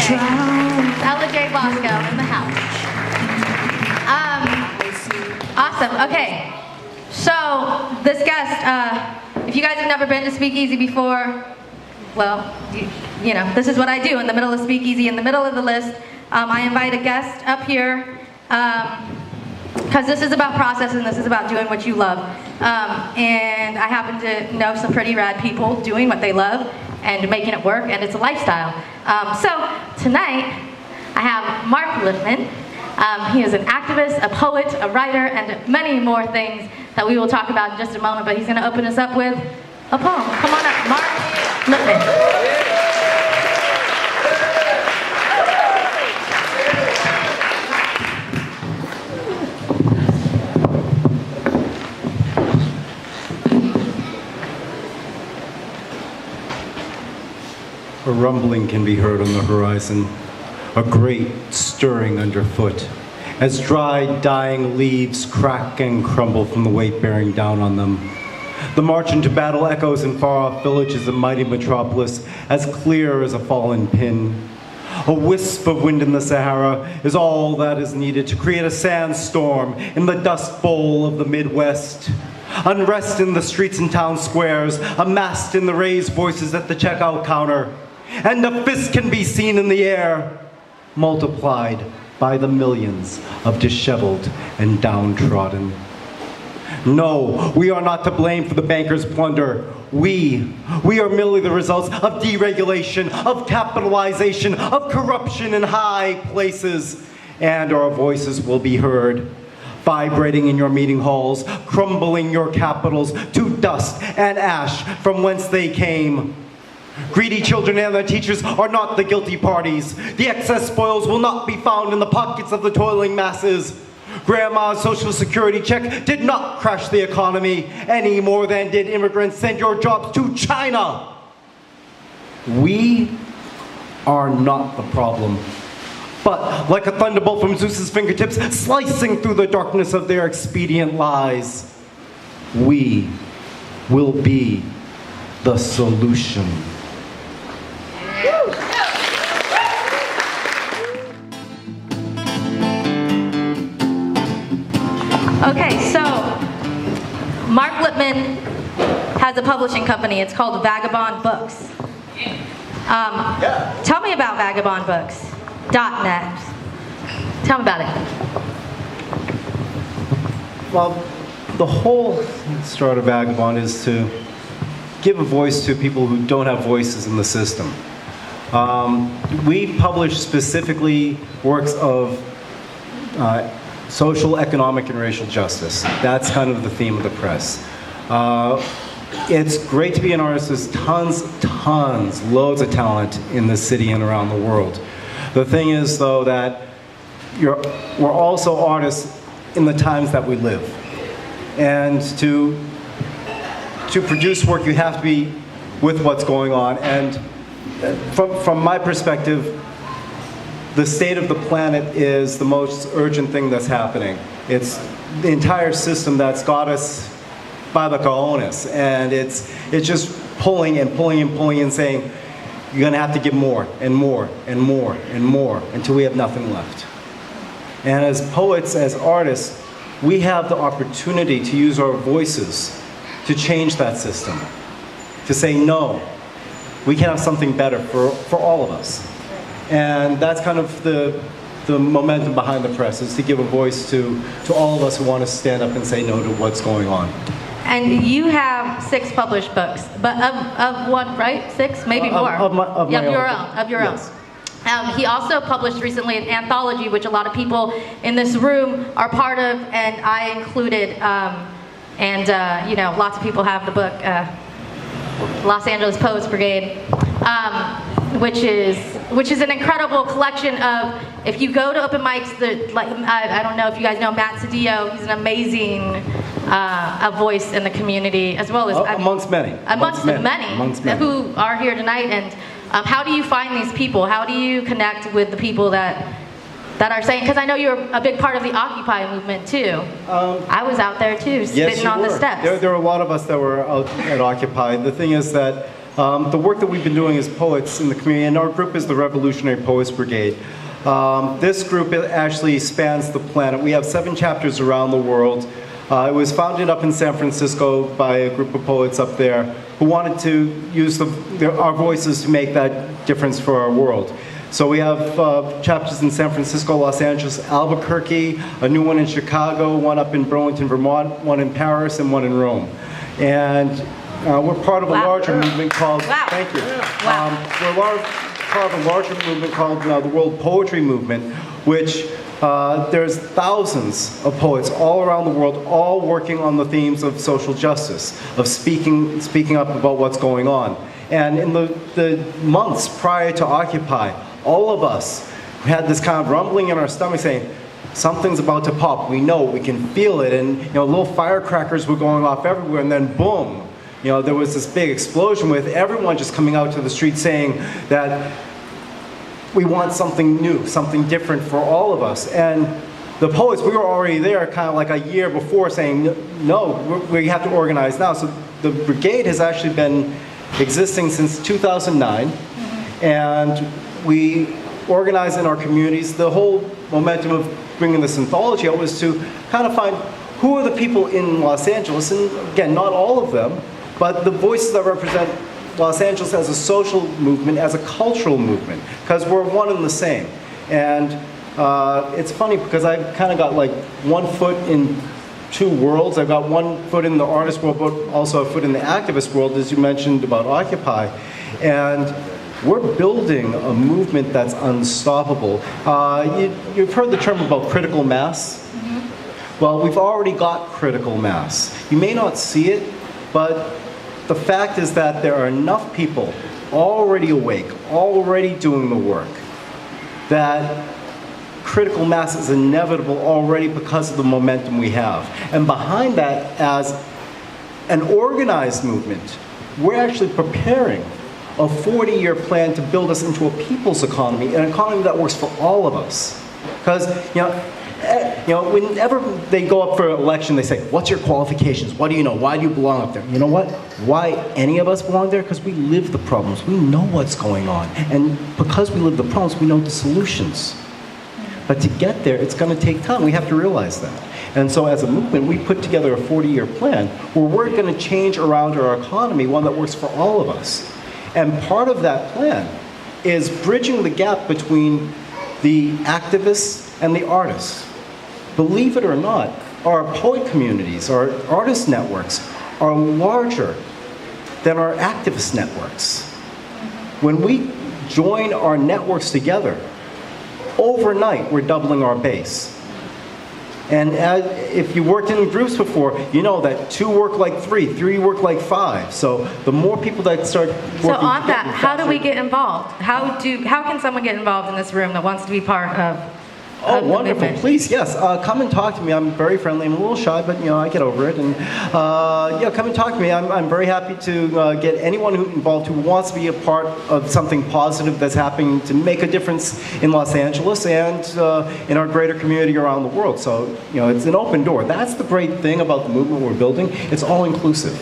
J. Basco in the house. Awesome. Okay. So this guest, if you guys have never been to Speakeasy before, well, you know, this is what I do in the middle of Speakeasy. In the middle of the list, I invite a guest up here because this is about process and this is about doing what you love. And I happen to know some pretty rad people doing what they love and making it work, and it's a lifestyle. So tonight, I have Mark Lipman. He is an activist, a poet, a writer, and many more things that we will talk about in just a moment, but he's going to open us up with a poem. Come on up, Mark Lipman. A rumbling can be heard on the horizon, a great stirring underfoot, as dry, dying leaves crack and crumble from the weight bearing down on them. The march into battle echoes in far-off villages of mighty metropolis, as clear as a fallen pin. A wisp of wind in the Sahara is all that is needed to create a sandstorm in the dust bowl of the Midwest. Unrest in the streets and town squares, amassed in the raised voices at the checkout counter. And a fist can be seen in the air, multiplied by the millions of disheveled and downtrodden. No, we are not to blame for the bankers' plunder. We are merely the results of deregulation, of capitalization, of corruption in high places. And our voices will be heard, vibrating in your meeting halls, crumbling your capitals to dust and ash from whence they came. Greedy children and their teachers are not the guilty parties. The excess spoils will not be found in the pockets of the toiling masses. Grandma's Social Security check did not crash the economy any more than did immigrants send your jobs to China. We are not the problem. But like a thunderbolt from Zeus's fingertips, slicing through the darkness of their expedient lies, we will be the solution. Okay, so Mark Lipman has a publishing company. It's called Vagabond Books. Tell me about vagabondbooks.net. Tell me about it. Well, the whole start of Vagabond is to give a voice to people who don't have voices in the system. We publish specifically works of social, economic, and racial justice. That's kind of the theme of the press. It's great to be an artist. There's tons, loads of talent in this city and around the world. The thing is, though, that we're also artists in the times that we live. And to produce work, you have to be with what's going on. And from my perspective, the state of the planet is the most urgent thing that's happening. It's the entire system that's got us by the cojones, and it's just pulling and pulling and pulling and saying, you're gonna have to give more and more and more and more until we have nothing left. And as poets, as artists, we have the opportunity to use our voices to change that system, to say no, we can have something better for all of us. And that's kind of the momentum behind the press, is to give a voice to all of us who want to stand up and say no to what's going on. And you have 6 published books, but of what, right? 6, maybe more. Of your own. He also published recently an anthology, which a lot of people in this room are part of, and I included. You know, lots of people have the book, Los Angeles Poets Brigade, which is an incredible collection of. If you go to open mics, I don't know if you guys know Matt Cedillo. He's an amazing a voice in the community, as well as amongst many who are here tonight. And how do you find these people? How do you connect with the people that are saying? Because I know you're a big part of the Occupy movement too. I was out there too, spitting on the steps. There were a lot of us that were out at Occupy. The thing is that the work that we've been doing as poets in the community, and our group is the Revolutionary Poets Brigade. This group actually spans the planet. We have 7 chapters around the world. It was founded up in San Francisco by a group of poets up there who wanted to use our voices to make that difference for our world. So we have chapters in San Francisco, Los Angeles, Albuquerque, a new one in Chicago, one up in Burlington, Vermont, one in Paris, and one in Rome. And we're part of a larger movement called, thank you. We're part of a larger movement called the World Poetry Movement, which there's thousands of poets all around the world, all working on the themes of social justice, of speaking up about what's going on. And in the months prior to Occupy, all of us had this kind of rumbling in our stomach saying, something's about to pop. We know, we can feel it. And little firecrackers were going off everywhere, and then boom, there was this big explosion with everyone just coming out to the street saying that we want something new, something different for all of us. And the poets, we were already there kind of like a year before saying, no, we have to organize now. So the brigade has actually been existing since 2009, and we organize in our communities. The whole momentum of bringing this anthology out was to kind of find who are the people in Los Angeles, and again, not all of them, but the voices that represent Los Angeles as a social movement, as a cultural movement, because we're one and the same. And it's funny because I've kind of got like one foot in 2 worlds. I've got one foot in the artist world, but also a foot in the activist world, as you mentioned about Occupy. And we're building a movement that's unstoppable. You've heard the term about critical mass. Well, we've already got critical mass. You may not see it, but the fact is that there are enough people already awake, already doing the work, that critical mass is inevitable already because of the momentum we have. And behind that, as an organized movement, we're actually preparing a 40-year plan to build us into a people's economy, an economy that works for all of us. Because, whenever they go up for election, they say, what's your qualifications? What do you know? Why do you belong up there? You know what? Why any of us belong there? Because we live the problems. We know what's going on. And because we live the problems, we know the solutions. But to get there, it's going to take time. We have to realize that. And so as a movement, we put together a 40-year plan where we're going to change around our economy, one that works for all of us. And part of that plan is bridging the gap between the activists and the artists. Believe it or not, our poet communities, our artist networks are larger than our activist networks. When we join our networks together, overnight we're doubling our base. And if you worked in groups before, you know that 2 work like 3, 3 work like 5. So the more people that start working So on that, together, how do we get involved? How can someone get involved in this room that wants to be part of Oh, wonderful. movement? Please, yes. Come and talk to me. I'm very friendly. I'm a little shy, but, I get over it. And, come and talk to me. I'm very happy to get anyone involved who wants to be a part of something positive that's happening to make a difference in Los Angeles and in our greater community around the world. So, it's an open door. That's the great thing about the movement we're building. It's all inclusive.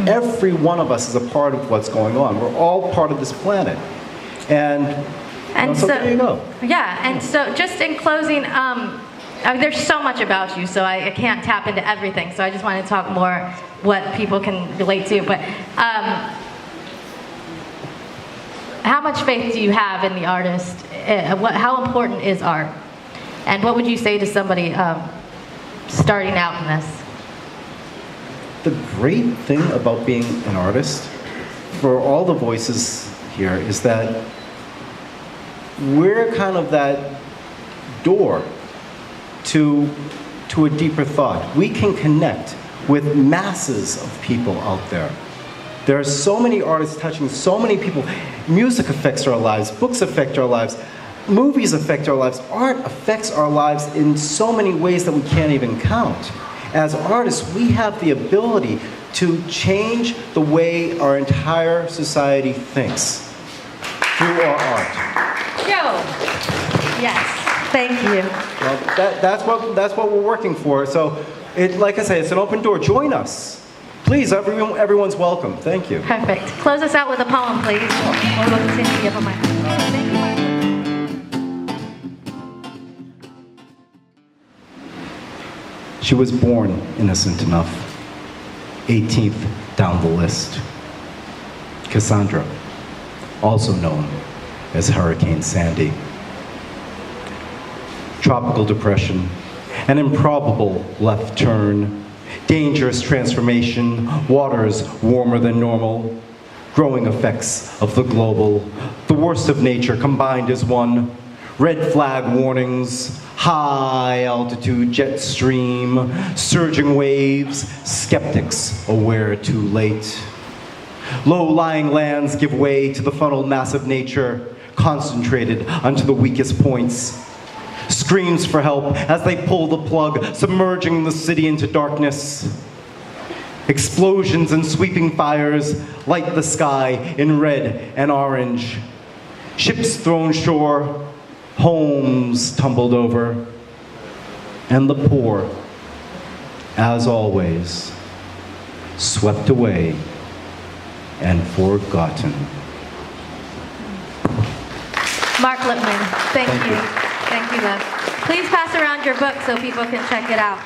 Every one of us is a part of what's going on. We're all part of this planet. And so there you go. Yeah, and so just in closing, there's so much about you, so I can't tap into everything. So I just want to talk more what people can relate to. But how much faith do you have in the artist? How important is art? And what would you say to somebody starting out in this? The great thing about being an artist, for all the voices here, is that we're kind of that door to a deeper thought. We can connect with masses of people out there. There are so many artists touching so many people. Music affects our lives, books affect our lives, movies affect our lives, art affects our lives in so many ways that we can't even count. As artists, we have the ability to change the way our entire society thinks through our art. Yes, thank you. Well, that's what we're working for. So, like I say, it's an open door. Join us. Please, everyone's welcome. Thank you. Perfect. Close us out with a poem, please. We'll continue to give a mic. Thank you, Michael. She was born innocent enough. 18th down the list. Cassandra, also known as Hurricane Sandy. Tropical depression, an improbable left turn, dangerous transformation, waters warmer than normal, growing effects of the global, the worst of nature combined as one, red flag warnings, high altitude jet stream, surging waves, skeptics aware too late. Low-lying lands give way to the funneled mass of nature, concentrated unto the weakest points. Screams for help as they pull the plug, submerging the city into darkness. Explosions and sweeping fires light the sky in red and orange. Ships thrown shore, homes tumbled over, and the poor, as always, swept away and forgotten. Mark Lipman, thank you. Thank you, Les. Please pass around your book so people can check it out.